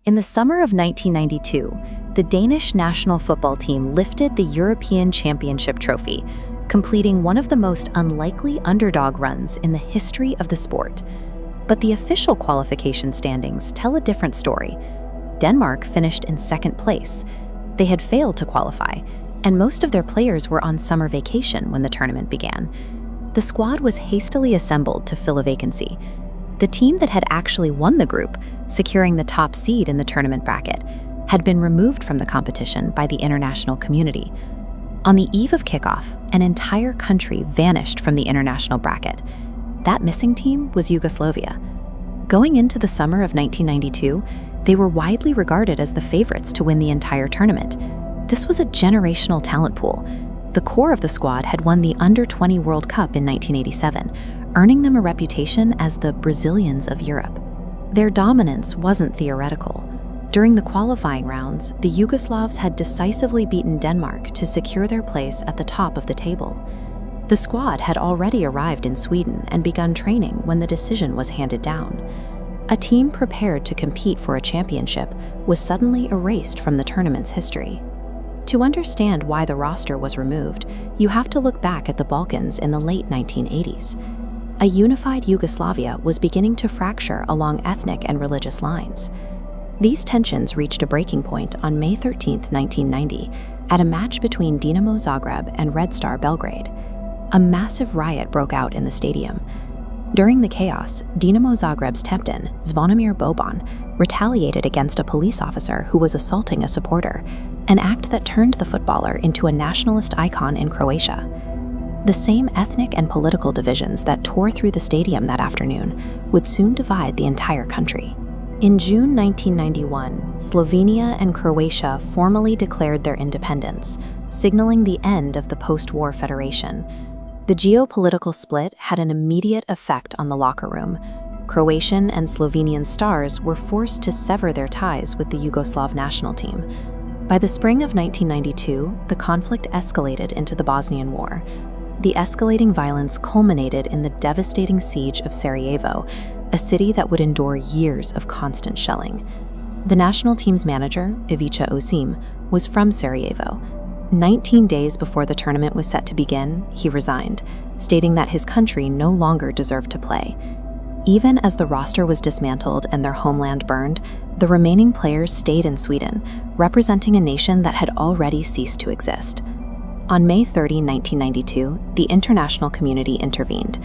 In the summer of 1992, the Danish national football team lifted the European Championship trophy, completing one of the most unlikely underdog runs in the history of the sport. But the official qualification standings tell a different story. Denmark finished in second place. They had failed to qualify, and most of their players were on summer vacation when the tournament began. The squad was hastily assembled to fill a vacancy. The team that had actually won the group, securing the top seed in the tournament bracket, had been removed from the competition by the international community. On the eve of kickoff, an entire country vanished from the international bracket. That missing team was Yugoslavia. Going into the summer of 1992, they were widely regarded as the favorites to win the entire tournament. This was a generational talent pool. The core of the squad had won the Under-20 World Cup in 1987, earning them a reputation as the Brazilians of Europe. Their dominance wasn't theoretical. During the qualifying rounds, the Yugoslavs had decisively beaten Denmark to secure their place at the top of the table. The squad had already arrived in Sweden and begun training when the decision was handed down. A team prepared to compete for a championship was suddenly erased from the tournament's history. To understand why the roster was removed, you have to look back at the Balkans in the late 1980s. A unified Yugoslavia was beginning to fracture along ethnic and religious lines. These tensions reached a breaking point on May 13, 1990, at a match between Dinamo Zagreb and Red Star Belgrade. A massive riot broke out in the stadium. During the chaos, Dinamo Zagreb's captain, Zvonimir Boban, retaliated against a police officer who was assaulting a supporter, an act that turned the footballer into a nationalist icon in Croatia. The same ethnic and political divisions that tore through the stadium that afternoon would soon divide the entire country. In June 1991, Slovenia and Croatia formally declared their independence, signaling the end of the post-war federation. The geopolitical split had an immediate effect on the locker room. Croatian and Slovenian stars were forced to sever their ties with the Yugoslav national team. By the spring of 1992, the conflict escalated into the Bosnian War. The escalating violence culminated in the devastating siege of Sarajevo, a city that would endure years of constant shelling. The national team's manager, Ivica Osim, was from Sarajevo. 19 days before the tournament was set to begin, he resigned, stating that his country no longer deserved to play. Even as the roster was dismantled and their homeland burned, the remaining players stayed in Sweden, representing a nation that had already ceased to exist. On May 30, 1992, the international community intervened.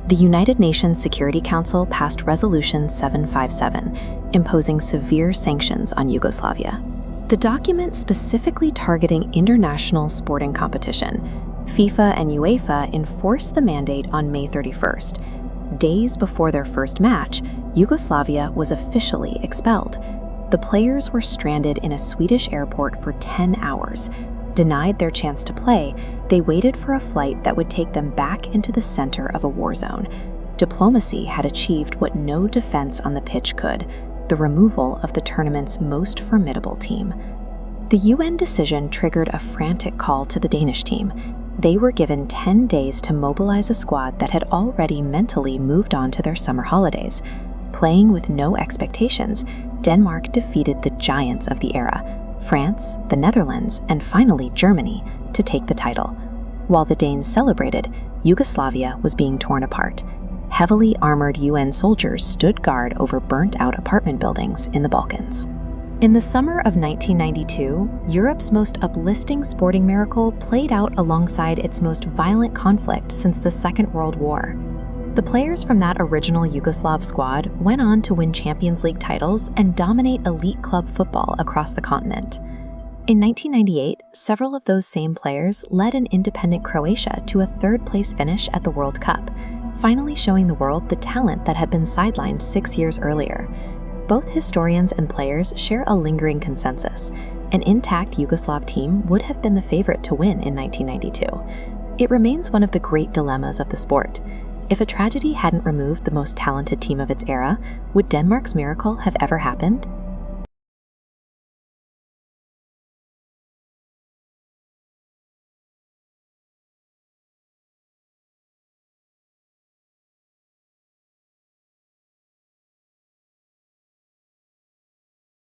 The United Nations Security Council passed Resolution 757, imposing severe sanctions on Yugoslavia. The document specifically targeting international sporting competition. FIFA and UEFA enforced the mandate on May 31st. Days before their first match, Yugoslavia was officially expelled. The players were stranded in a Swedish airport for 10 hours. Denied their chance to play, they waited for a flight that would take them back into the center of a war zone. Diplomacy had achieved what no defense on the pitch could: the removal of the tournament's most formidable team. The UN decision triggered a frantic call to the Danish team. They were given 10 days to mobilize a squad that had already mentally moved on to their summer holidays. Playing with no expectations, Denmark defeated the giants of the era, France, the Netherlands, and finally Germany, to take the title. While the Danes celebrated, Yugoslavia was being torn apart. Heavily armored UN soldiers stood guard over burnt-out apartment buildings in the Balkans. In the summer of 1992, Europe's most uplifting sporting miracle played out alongside its most violent conflict since the Second World War. The players from that original Yugoslav squad went on to win Champions League titles and dominate elite club football across the continent. In 1998, several of those same players led an independent Croatia to a third-place finish at the World Cup, finally showing the world the talent that had been sidelined 6 years earlier. Both historians and players share a lingering consensus. An intact Yugoslav team would have been the favorite to win in 1992. It remains one of the great dilemmas of the sport. If a tragedy hadn't removed the most talented team of its era, would Denmark's miracle have ever happened?